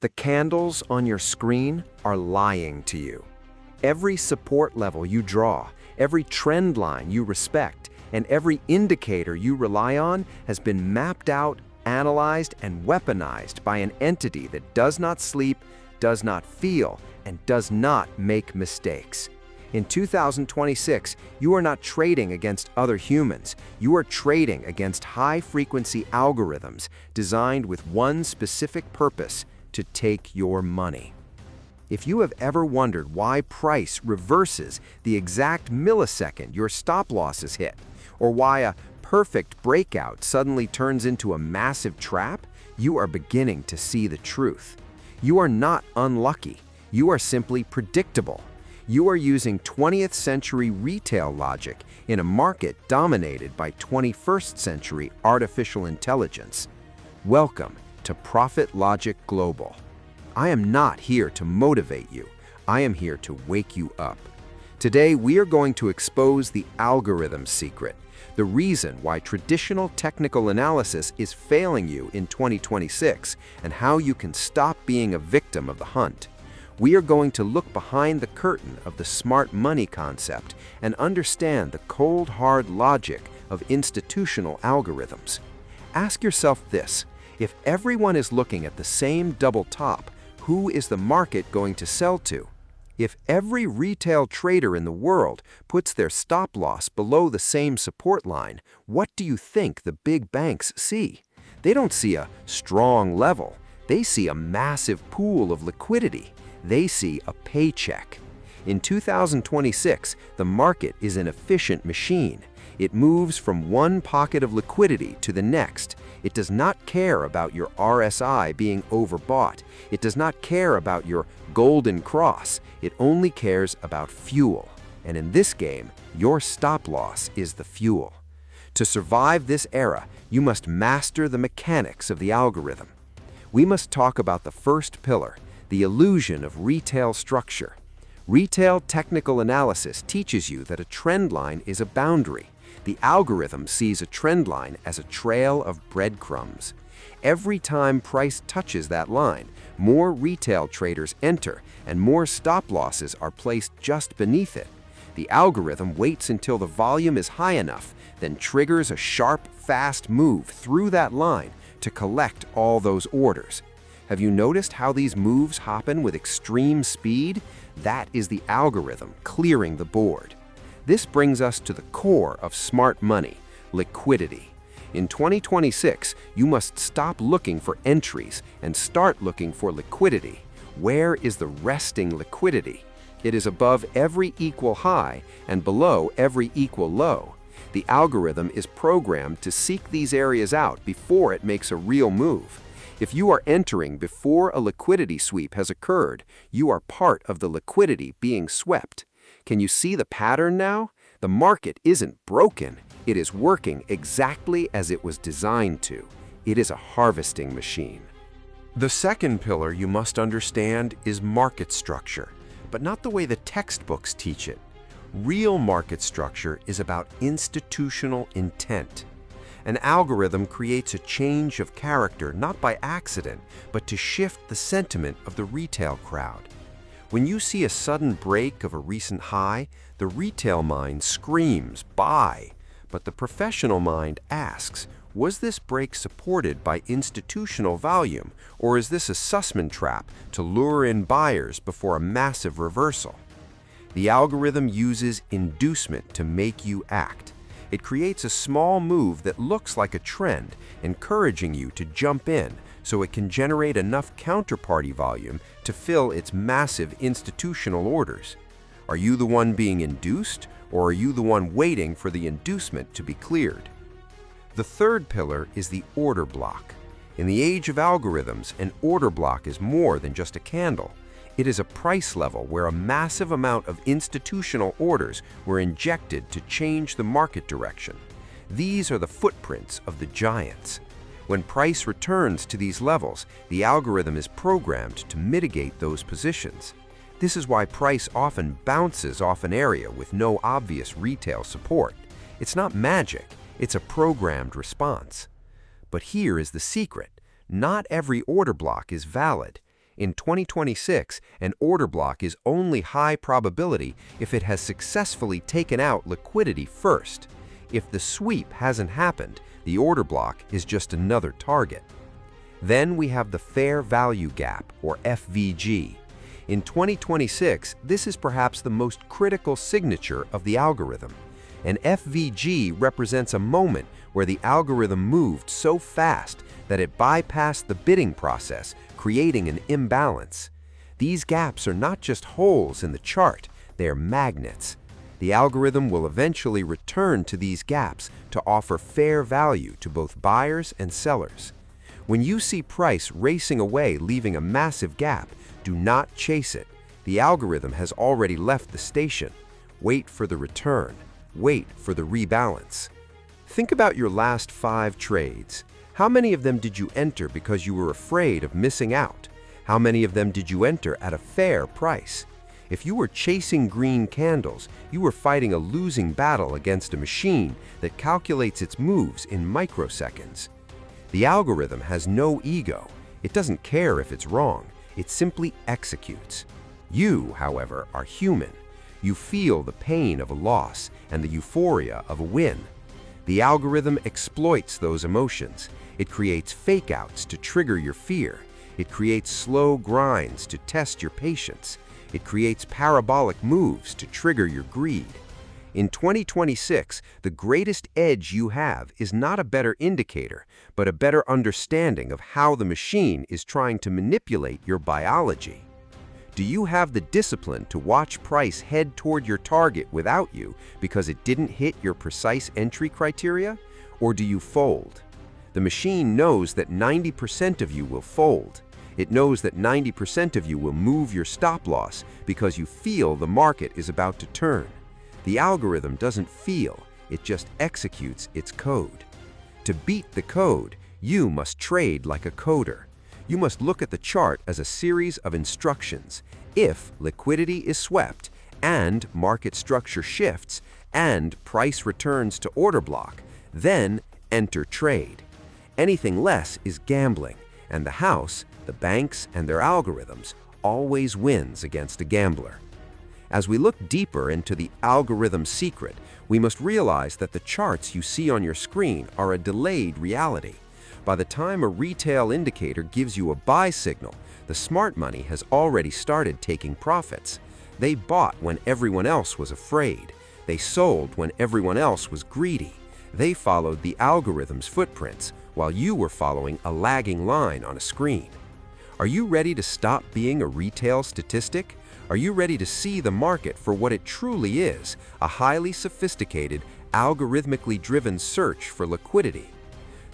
The candles on your screen are lying to you. Every support level you draw, every trend line you respect, and every indicator you rely on has been mapped out, analyzed, and weaponized by an entity that does not sleep, does not feel, and does not make mistakes. In 2026, you are not trading against other humans. You are trading against high-frequency algorithms designed with one specific purpose: to take your money. If you have ever wondered why price reverses the exact millisecond your stop loss is hit, or why a perfect breakout suddenly turns into a massive trap, you are beginning to see the truth. You are not unlucky. You are simply predictable. You are using 20th century retail logic in a market dominated by 21st century artificial intelligence. Welcome to Profit Logic Global. I am not here to motivate you. I am here to wake you up. Today, we are going to expose the algorithm secret, the reason why traditional technical analysis is failing you in 2026, and how you can stop being a victim of the hunt. We are going to look behind the curtain of the smart money concept and understand the cold, hard logic of institutional algorithms. Ask yourself this: if everyone is looking at the same double top, who is the market going to sell to? If every retail trader in the world puts their stop loss below the same support line, what do you think the big banks see? They don't see a strong level. They see a massive pool of liquidity. They see a paycheck. In 2026, the market is an efficient machine. It moves from one pocket of liquidity to the next. It does not care about your RSI being overbought. It does not care about your golden cross. It only cares about fuel. And in this game, your stop loss is the fuel. To survive this era, you must master the mechanics of the algorithm. We must talk about the first pillar: the illusion of retail structure. Retail technical analysis teaches you that a trend line is a boundary. The algorithm sees a trend line as a trail of breadcrumbs. Every time price touches that line, more retail traders enter and more stop losses are placed just beneath it. The algorithm waits until the volume is high enough, then triggers a sharp, fast move through that line to collect all those orders. Have you noticed how these moves happen with extreme speed? That is the algorithm clearing the board. This brings us to the core of smart money: liquidity. In 2026, you must stop looking for entries and start looking for liquidity. Where is the resting liquidity? It is above every equal high and below every equal low. The algorithm is programmed to seek these areas out before it makes a real move. If you are entering before a liquidity sweep has occurred, you are part of the liquidity being swept. Can you see the pattern now? The market isn't broken. It is working exactly as it was designed to. It is a harvesting machine. The second pillar you must understand is market structure, but not the way the textbooks teach it. Real market structure is about institutional intent. An algorithm creates a change of character not by accident, but to shift the sentiment of the retail crowd. When you see a sudden break of a recent high, the retail mind screams, "Buy!" But the professional mind asks, was this break supported by institutional volume, or is this a Sussman trap to lure in buyers before a massive reversal? The algorithm uses inducement to make you act. It creates a small move that looks like a trend, encouraging you to jump in so it can generate enough counterparty volume to fill its massive institutional orders. Are you the one being induced, or are you the one waiting for the inducement to be cleared? The third pillar is the order block. In the age of algorithms, an order block is more than just a candle. It is a price level where a massive amount of institutional orders were injected to change the market direction. These are the footprints of the giants. When price returns to these levels, the algorithm is programmed to mitigate those positions. This is why price often bounces off an area with no obvious retail support. It's not magic, it's a programmed response. But here is the secret: not every order block is valid. In 2026, an order block is only high probability if it has successfully taken out liquidity first. If the sweep hasn't happened, the order block is just another target. Then we have the fair value gap, or FVG. In 2026, this is perhaps the most critical signature of the algorithm. An FVG represents a moment where the algorithm moved so fast that it bypassed the bidding process, creating an imbalance. These gaps are not just holes in the chart, they are magnets. The algorithm will eventually return to these gaps to offer fair value to both buyers and sellers. When you see price racing away, leaving a massive gap, do not chase it. The algorithm has already left the station. Wait for the return. Wait for the rebalance. Think about your last 5 trades. How many of them did you enter because you were afraid of missing out? How many of them did you enter at a fair price? If you were chasing green candles, you were fighting a losing battle against a machine that calculates its moves in microseconds. The algorithm has no ego. It doesn't care if it's wrong. It simply executes. You, however, are human. You feel the pain of a loss and the euphoria of a win. The algorithm exploits those emotions. It creates fake-outs to trigger your fear. It creates slow grinds to test your patience. It creates parabolic moves to trigger your greed. In 2026, the greatest edge you have is not a better indicator, but a better understanding of how the machine is trying to manipulate your biology. Do you have the discipline to watch price head toward your target without you because it didn't hit your precise entry criteria? Or do you fold? The machine knows that 90% of you will fold. It knows that 90% of you will move your stop loss because you feel the market is about to turn. The algorithm doesn't feel, it just executes its code. To beat the code, you must trade like a coder. You must look at the chart as a series of instructions. If liquidity is swept, and market structure shifts, and price returns to order block, then enter trade. Anything less is gambling, and the house, the banks, and their algorithms always wins against a gambler. As we look deeper into the algorithm's secret, we must realize that the charts you see on your screen are a delayed reality. By the time a retail indicator gives you a buy signal, the smart money has already started taking profits. They bought when everyone else was afraid. They sold when everyone else was greedy. They followed the algorithm's footprints while you were following a lagging line on a screen. Are you ready to stop being a retail statistic? Are you ready to see the market for what it truly is, a highly sophisticated, algorithmically driven search for liquidity?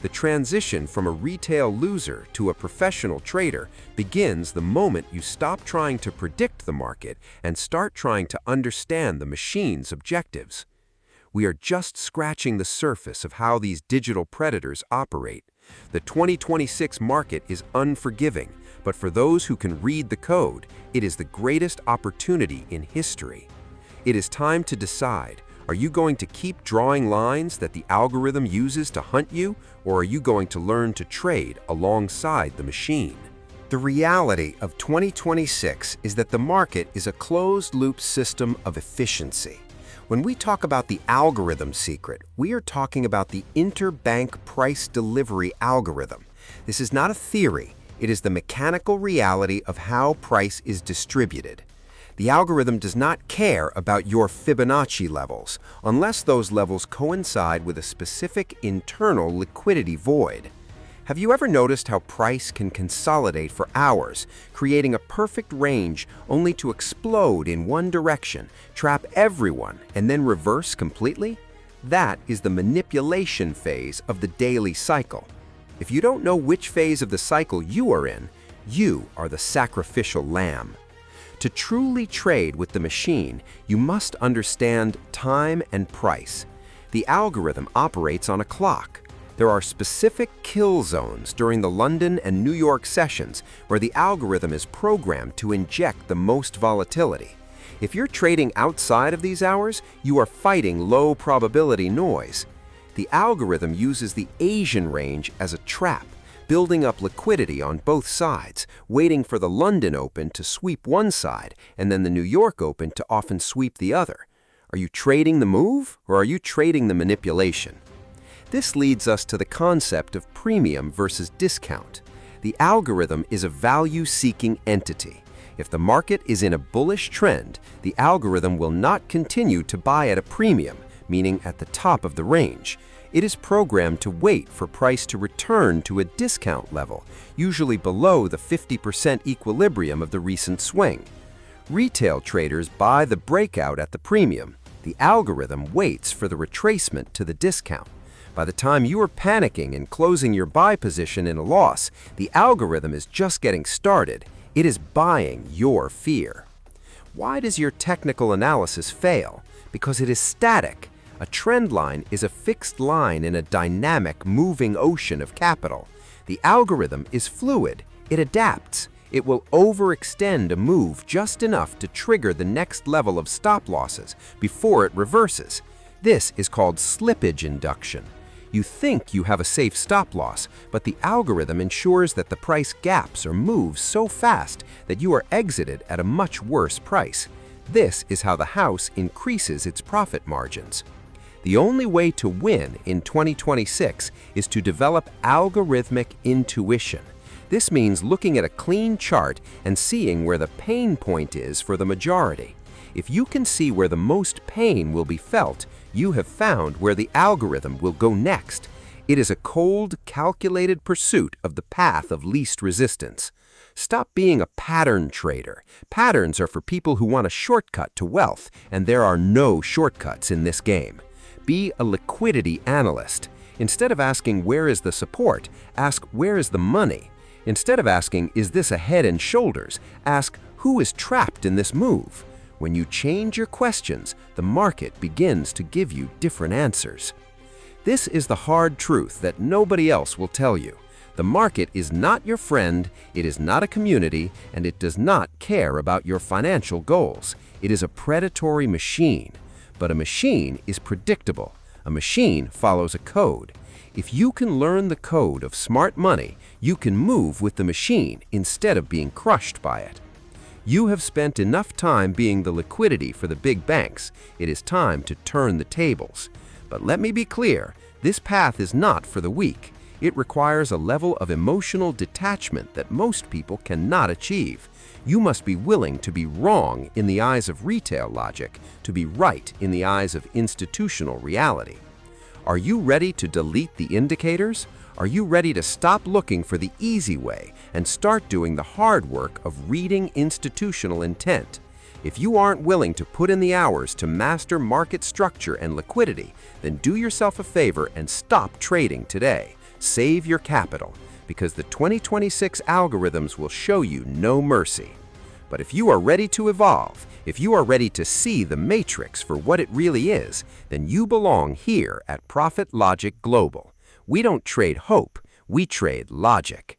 The transition from a retail loser to a professional trader begins the moment you stop trying to predict the market and start trying to understand the machine's objectives. We are just scratching the surface of how these digital predators operate. The 2026 market is unforgiving, but for those who can read the code, it is the greatest opportunity in history. It is time to decide. Are you going to keep drawing lines that the algorithm uses to hunt you, or are you going to learn to trade alongside the machine? The reality of 2026 is that the market is a closed-loop system of efficiency. When we talk about the algorithm secret, we are talking about the interbank price delivery algorithm. This is not a theory. It is the mechanical reality of how price is distributed. The algorithm does not care about your Fibonacci levels unless those levels coincide with a specific internal liquidity void. Have you ever noticed how price can consolidate for hours, creating a perfect range only to explode in one direction, trap everyone, and then reverse completely? That is the manipulation phase of the daily cycle. If you don't know which phase of the cycle you are in, you are the sacrificial lamb. To truly trade with the machine, you must understand time and price. The algorithm operates on a clock. There are specific kill zones during the London and New York sessions where the algorithm is programmed to inject the most volatility. If you're trading outside of these hours, you are fighting low probability noise. The algorithm uses the Asian range as a trap. building up liquidity on both sides, waiting for the London Open to sweep one side and then the New York Open to often sweep the other. Are you trading the move or are you trading the manipulation? This leads us to the concept of premium versus discount. The algorithm is a value-seeking entity. If the market is in a bullish trend, the algorithm will not continue to buy at a premium, meaning at the top of the range. It is programmed to wait for price to return to a discount level, usually below the 50% equilibrium of the recent swing. Retail traders buy the breakout at the premium. The algorithm waits for the retracement to the discount. By the time you are panicking and closing your buy position in a loss, the algorithm is just getting started. It is buying your fear. Why does your technical analysis fail? Because it is static. A trend line is a fixed line in a dynamic, moving ocean of capital. The algorithm is fluid. It adapts. It will overextend a move just enough to trigger the next level of stop losses before it reverses. This is called slippage induction. You think you have a safe stop loss, but the algorithm ensures that the price gaps or moves so fast that you are exited at a much worse price. This is how the house increases its profit margins. The only way to win in 2026 is to develop algorithmic intuition. This means looking at a clean chart and seeing where the pain point is for the majority. If you can see where the most pain will be felt, you have found where the algorithm will go next. It is a cold, calculated pursuit of the path of least resistance. Stop being a pattern trader. Patterns are for people who want a shortcut to wealth, and there are no shortcuts in this game. Be a liquidity analyst. Instead of asking where is the support, ask where is the money. Instead of asking is this a head and shoulders, ask who is trapped in this move. When you change your questions, the market begins to give you different answers. This is the hard truth that nobody else will tell you. The market is not your friend, it is not a community, and it does not care about your financial goals. It is a predatory machine. But a machine is predictable. A machine follows a code. If you can learn the code of smart money, you can move with the machine instead of being crushed by it. You have spent enough time being the liquidity for the big banks. It is time to turn the tables. But let me be clear, this path is not for the weak. It requires a level of emotional detachment that most people cannot achieve. You must be willing to be wrong in the eyes of retail logic, to be right in the eyes of institutional reality. Are you ready to delete the indicators? Are you ready to stop looking for the easy way and start doing the hard work of reading institutional intent? If you aren't willing to put in the hours to master market structure and liquidity, then do yourself a favor and stop trading today. Save your capital, because the 2026 algorithms will show you no mercy. But if you are ready to evolve, if you are ready to see the matrix for what it really is, then you belong here at Profit Logic Global. We don't trade hope, we trade logic.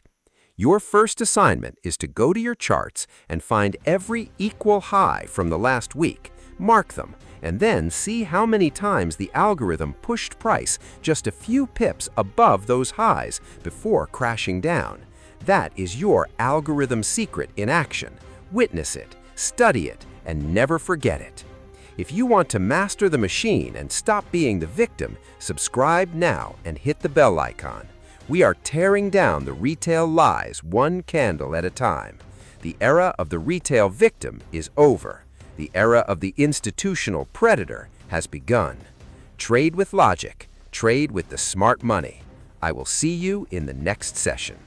Your first assignment is to go to your charts and find every equal high from the last week, mark them, and then see how many times the algorithm pushed price just a few pips above those highs before crashing down. That is your algorithm secret in action. Witness it, study it, and never forget it. If you want to master the machine and stop being the victim, subscribe now and hit the bell icon. We are tearing down the retail lies one candle at a time. The era of the retail victim is over. The era of the institutional predator has begun. Trade with logic. Trade with the smart money. I will see you in the next session.